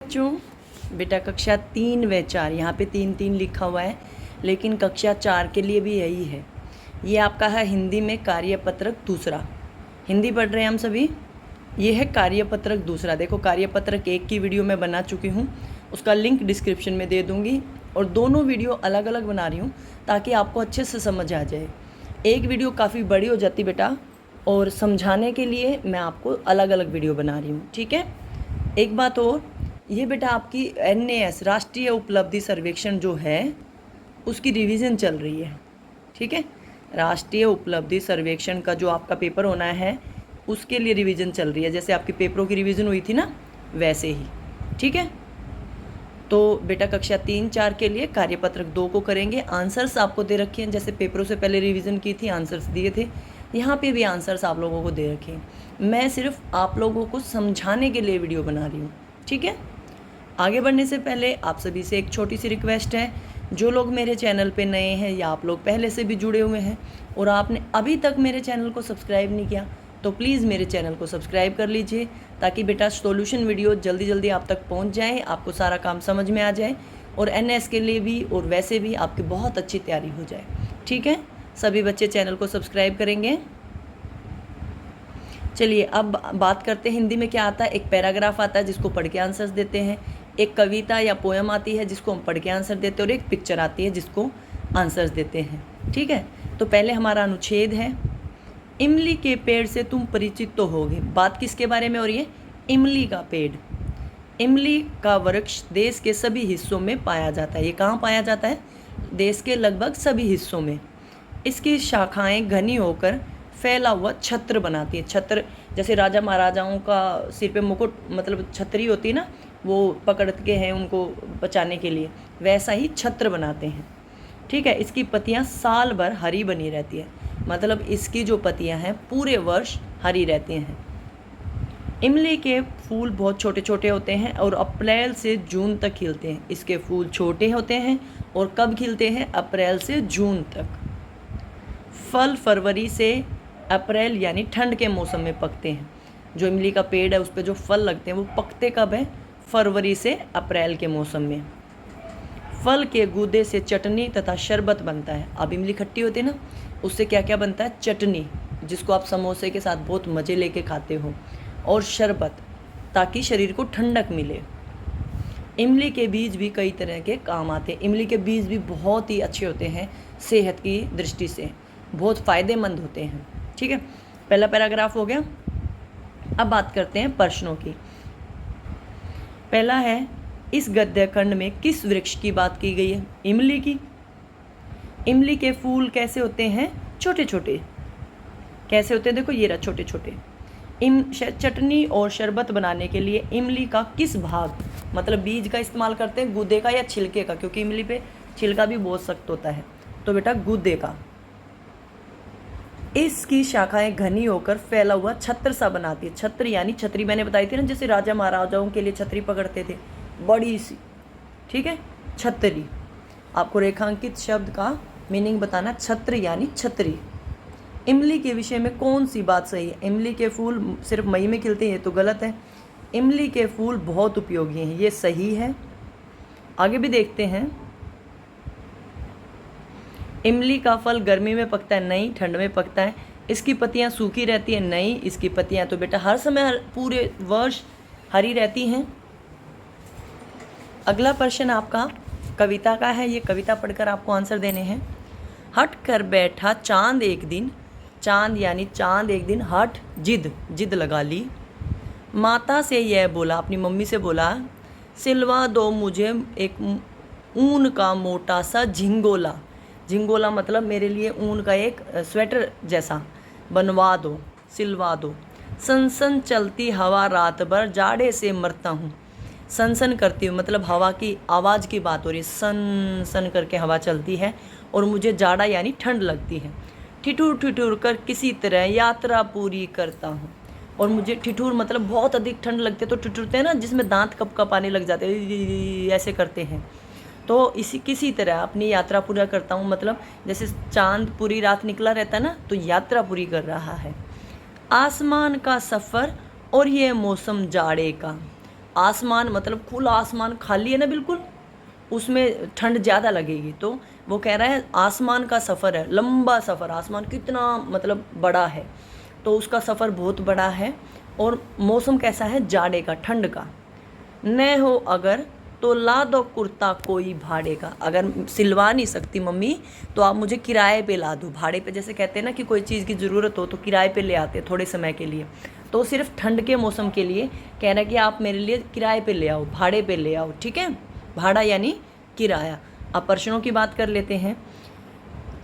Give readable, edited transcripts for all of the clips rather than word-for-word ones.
बच्चों बेटा कक्षा 3 व 4 यहाँ पे 3 लिखा हुआ है, लेकिन कक्षा 4 के लिए भी यही है। ये आपका है हिंदी में कार्यपत्रक दूसरा। हिंदी पढ़ रहे हैं हम सभी। ये है कार्यपत्रक दूसरा। देखो कार्यपत्रक 1 की वीडियो मैं बना चुकी हूँ, उसका लिंक डिस्क्रिप्शन में दे दूँगी। और दोनों वीडियो अलग अलग बना रही हूँ ताकि आपको अच्छे से समझ आ जाए। एक वीडियो काफ़ी बड़ी हो जाती बेटा, और समझाने के लिए मैं आपको अलग अलग वीडियो बना रही हूँ, ठीक है। एक बात और, ये बेटा आपकी NAS राष्ट्रीय उपलब्धि सर्वेक्षण जो है उसकी रिवीजन चल रही है, ठीक है। राष्ट्रीय उपलब्धि सर्वेक्षण का जो आपका पेपर होना है उसके लिए रिवीजन चल रही है। जैसे आपकी पेपरों की रिवीजन हुई थी ना, वैसे ही, ठीक है। तो बेटा कक्षा 3 4 के लिए कार्यपत्रक 2 को करेंगे। आंसर्स आपको दे रखे हैं, जैसे पेपरों से पहले रिवीजन की थी, आंसर्स दिए थे। यहाँ पे भी आंसर्स आप लोगों को दे रखे हैं। मैं सिर्फ आप लोगों को समझाने के लिए वीडियो बना रही हूँ, ठीक है। आगे बढ़ने से पहले आप सभी से एक छोटी सी रिक्वेस्ट है, जो लोग मेरे चैनल पे नए हैं या आप लोग पहले से भी जुड़े हुए हैं और आपने अभी तक मेरे चैनल को सब्सक्राइब नहीं किया, तो प्लीज़ मेरे चैनल को सब्सक्राइब कर लीजिए, ताकि बेटा सॉल्यूशन वीडियो जल्दी जल्दी आप तक पहुंच जाए, आपको सारा काम समझ में आ जाए, और NS के लिए भी और वैसे भी आपकी बहुत अच्छी तैयारी हो जाए, ठीक है। सभी बच्चे चैनल को सब्सक्राइब करेंगे। चलिए अब बात करते हैं हिंदी में क्या आता है। एक पैराग्राफ आता है जिसको पढ़ के आंसर्स देते हैं, एक कविता या पोएम आती है जिसको हम पढ़ के आंसर देते हैं, और एक पिक्चर आती है जिसको आंसर्स देते हैं, ठीक है। तो पहले हमारा अनुच्छेद है, इमली के पेड़ से तुम परिचित तो होगे। बात किसके बारे में हो रही है? इमली का पेड़। इमली का वृक्ष देश के सभी हिस्सों में पाया जाता है। ये कहाँ पाया जाता है? देश के लगभग सभी हिस्सों में। इसकी शाखाएं घनी होकर फैला हुआ छत्र बनाती है। छत्र जैसे राजा महाराजाओं का सिर पे मुकुट, मतलब छतरी होती है ना, वो पकड़ के हैं उनको बचाने के लिए, वैसा ही छत्र बनाते हैं, ठीक है। इसकी पत्तियां साल भर हरी बनी रहती है, मतलब इसकी जो पत्तियां हैं पूरे वर्ष हरी रहती हैं। इमली के फूल बहुत छोटे छोटे होते हैं और अप्रैल से जून तक खिलते हैं। इसके फूल छोटे होते हैं और कब खिलते हैं? अप्रैल से जून तक। फल फरवरी से अप्रैल यानी ठंड के मौसम में पकते हैं। जो इमली का पेड़ है उस पर जो फल लगते हैं वो पकते कब है? फरवरी से अप्रैल के मौसम में। फल के गूदे से चटनी तथा शरबत बनता है। अब इमली खट्टी होती है ना, उससे क्या क्या बनता है? चटनी, जिसको आप समोसे के साथ बहुत मज़े लेके खाते हो, और शरबत, ताकि शरीर को ठंडक मिले। इमली के बीज भी कई तरह के काम आते हैं। इमली के बीज भी बहुत ही अच्छे होते हैं, सेहत की दृष्टि से बहुत फ़ायदेमंद होते हैं, ठीक है। पहला पैराग्राफ हो गया। अब बात करते हैं प्रश्नों की। पहला है, इस गद्य खंड में किस वृक्ष की बात की गई है? इमली की। इमली के फूल कैसे होते हैं? छोटे छोटे। कैसे होते हैं? देखो ये रहा, छोटे छोटे। चटनी और शरबत बनाने के लिए इमली का किस भाग, मतलब बीज का इस्तेमाल करते हैं, गूदे का या छिलके का? क्योंकि इमली पे छिलका भी बहुत सख्त होता है, तो बेटा गूदे का। इसकी शाखाएं घनी होकर फैला हुआ छत्र सा बनाती है। छत्र यानी छतरी मैंने बताई थी ना, जैसे राजा महाराजाओं के लिए छतरी पकड़ते थे, बड़ी सी, ठीक है, छतरी। आपको रेखांकित शब्द का मीनिंग बताना, छत्र यानी छतरी। इमली के विषय में कौन सी बात सही है? इमली के फूल सिर्फ मई में खिलते हैं, ये तो गलत है। इमली के फूल बहुत उपयोगी हैं, ये सही है। आगे भी देखते हैं। इमली का फल गर्मी में पकता है? नहीं, ठंड में पकता है। इसकी पत्तियां सूखी रहती हैं? नहीं, इसकी पत्तियां तो बेटा हर समय पूरे वर्ष हरी रहती हैं। अगला प्रश्न आपका कविता का है, ये कविता पढ़कर आपको आंसर देने हैं। हट कर बैठा चांद एक दिन, चांद यानी चांद एक दिन, हट जिद लगा ली। माता से यह बोला, अपनी मम्मी से बोला, सिलवा दो मुझे एक ऊन का मोटा सा झिंगोला। झिंगोला मतलब मेरे लिए ऊन का एक स्वेटर जैसा बनवा दो, सिलवा दो। सनसन चलती हवा रात भर, जाड़े से मरता हूँ। सनसन करती हूँ मतलब हवा की आवाज़ की बात हो रही है, सन सन करके हवा चलती है, और मुझे जाड़ा यानी ठंड लगती है। ठिठुर ठिठुर कर किसी तरह यात्रा पूरी करता हूँ। और मुझे ठिठुर मतलब बहुत अधिक ठंड लगती है तो ठिठुरते हैं ना, जिसमें दांत कपकपाने लग जाते हैं, ऐसे करते हैं। तो इसी किसी तरह अपनी यात्रा पूरा करता हूँ, मतलब जैसे चांद पूरी रात निकला रहता है ना, तो यात्रा पूरी कर रहा है। आसमान का सफ़र और ये मौसम जाड़े का, आसमान मतलब खुला आसमान खाली है ना बिल्कुल, उसमें ठंड ज़्यादा लगेगी। तो वो कह रहा है आसमान का सफ़र है, लंबा सफ़र, आसमान कितना मतलब बड़ा है, तो उसका सफ़र बहुत बड़ा है। और मौसम कैसा है, जाड़े का, ठंड का। न हो अगर तो ला दो कुर्ता कोई भाड़े का, अगर सिलवा नहीं सकती मम्मी तो आप मुझे किराए पे ला दो, भाड़े पे। जैसे कहते हैं ना कि कोई चीज़ की ज़रूरत हो तो किराए पे ले आते थोड़े समय के लिए, तो सिर्फ ठंड के मौसम के लिए कह रहा है कि आप मेरे लिए किराए पे ले आओ, भाड़े पे ले आओ, ठीक है। भाड़ा यानी किराया। अब प्रश्नों की बात कर लेते हैं।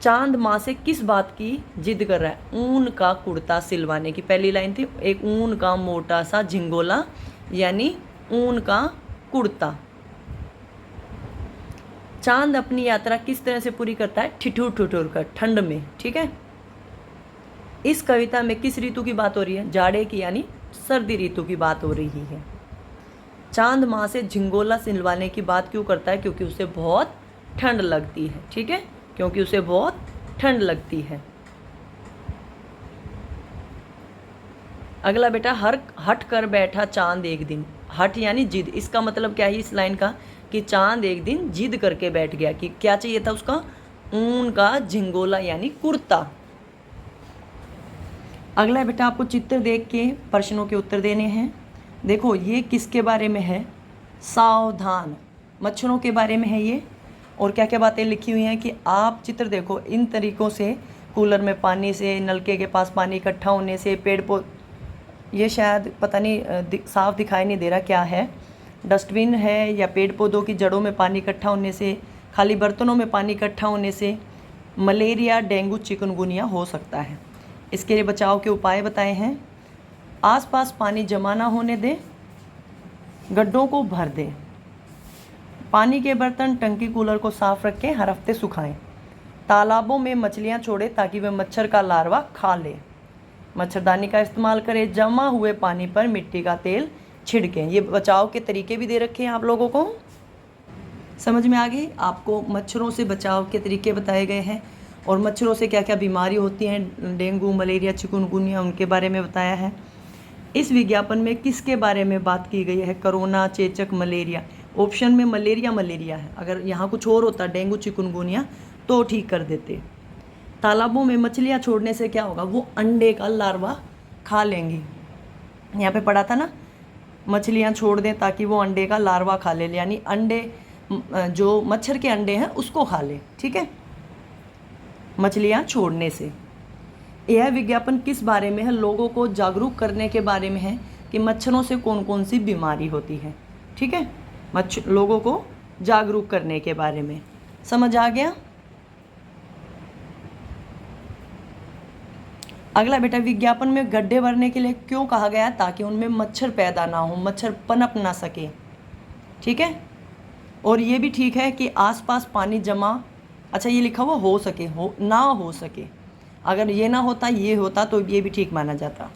चांद माँ से किस बात की जिद कर रहा है, ऊन का कुर्ता सिलवाने की। पहली लाइन थी, एक ऊन का मोटा सा झिंगोला यानी ऊन का कुर्ता। चांद अपनी यात्रा किस तरह से पूरी करता है, ठिठुर ठिठुर कर, ठंड में, ठीक है। इस कविता में किस ऋतु की बात हो रही है, जाड़े की यानी सर्दी ऋतु की बात हो रही है। चांद माँ से झिंगोला सिलवाने की बात क्यों करता है, क्योंकि उसे बहुत ठंड लगती है, ठीक है, क्योंकि उसे बहुत ठंड लगती है। अगला बेटा, हट कर बैठा चांद एक दिन। हट यानी जिद, इसका मतलब क्या है इस लाइन का, कि चांद एक दिन जिद करके बैठ गया कि क्या चाहिए था उसका, ऊन का झिंगोला यानी कुर्ता। अगला बेटा, आपको चित्र देख के प्रश्नों के उत्तर देने हैं। देखो ये किसके बारे में है, सावधान, मच्छरों के बारे में है ये। और क्या क्या बातें लिखी हुई हैं कि आप चित्र देखो, इन तरीक़ों से कूलर में पानी से, नलके के पास पानी इकट्ठा होने से, पेड़ पौधे, ये शायद पता नहीं साफ दिखाई नहीं दे रहा क्या है, डस्टबिन है या पेड़ पौधों की जड़ों में पानी इकट्ठा होने से, खाली बर्तनों में पानी इकट्ठा होने से मलेरिया, डेंगू, चिकनगुनिया हो सकता है। इसके लिए बचाव के उपाय बताए हैं। आसपास पानी जमा ना होने दें, गड्ढों को भर दें, पानी के बर्तन, टंकी, कूलर को साफ रखें, हर हफ्ते सुखाएं। तालाबों में मछलियां छोड़ें ताकि वे मच्छर का लार्वा खा ले। मच्छरदानी का इस्तेमाल करें। जमा हुए पानी पर मिट्टी का तेल छिड़कें। ये बचाव के तरीके भी दे रखे हैं आप लोगों को, समझ में आ गई। आपको मच्छरों से बचाव के तरीके बताए गए हैं और मच्छरों से क्या क्या बीमारी होती हैं, डेंगू, मलेरिया, चिकनगुनिया, उनके बारे में बताया है। इस विज्ञापन में किसके बारे में बात की गई है, कोरोना, चेचक, मलेरिया। ऑप्शन में मलेरिया है, अगर यहाँ कुछ और होता, डेंगू, चिकनगुनिया, तो ठीक कर देते। तालाबों में मछलियाँ छोड़ने से क्या होगा, वो अंडे का लार्वा खा लेंगी। यहाँ पे पढ़ा था ना, मछलियाँ छोड़ दें ताकि वो अंडे का लार्वा खा ले, यानी अंडे जो मच्छर के अंडे हैं उसको खा ले, ठीक है, मछलियाँ छोड़ने से। यह विज्ञापन किस बारे में है, लोगों को जागरूक करने के बारे में है कि मच्छरों से कौन कौन सी बीमारी होती है, ठीक है, लोगों को जागरूक करने के बारे में। समझ आ गया। अगला बेटा, विज्ञापन में गड्ढे भरने के लिए क्यों कहा गया, ताकि उनमें मच्छर पैदा ना हो, मच्छर पनप ना सके, ठीक है। और ये भी ठीक है कि आसपास पानी जमा, अच्छा ये लिखा हुआ हो सके, हो ना हो सके, अगर ये ना होता ये होता तो ये भी ठीक माना जाता।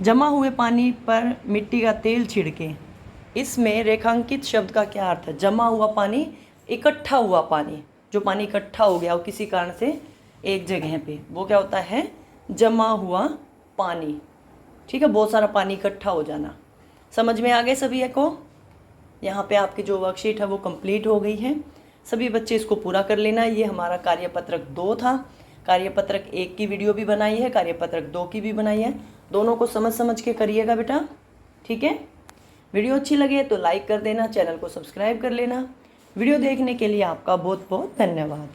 जमा हुए पानी पर मिट्टी का तेल छिड़के। इसमें रेखांकित शब्द का क्या अर्थ है, जमा हुआ पानी, इकट्ठा हुआ पानी, जो पानी इकट्ठा हो गया हो किसी कारण से एक जगह पे, वो क्या होता है, जमा हुआ पानी, ठीक है, बहुत सारा पानी इकट्ठा हो जाना। समझ में आ गए सभी को। यहाँ पे आपकी जो वर्कशीट है वो कंप्लीट हो गई है। सभी बच्चे इसको पूरा कर लेना। ये हमारा कार्यपत्रक 2 था। कार्यपत्रक 1 की वीडियो भी बनाई है, कार्यपत्रक 2 की भी बनाई है। दोनों को समझ समझ के करिएगा बेटा, ठीक है। वीडियो अच्छी लगे तो लाइक कर देना, चैनल को सब्सक्राइब कर लेना। वीडियो देखने के लिए आपका बहुत बहुत धन्यवाद।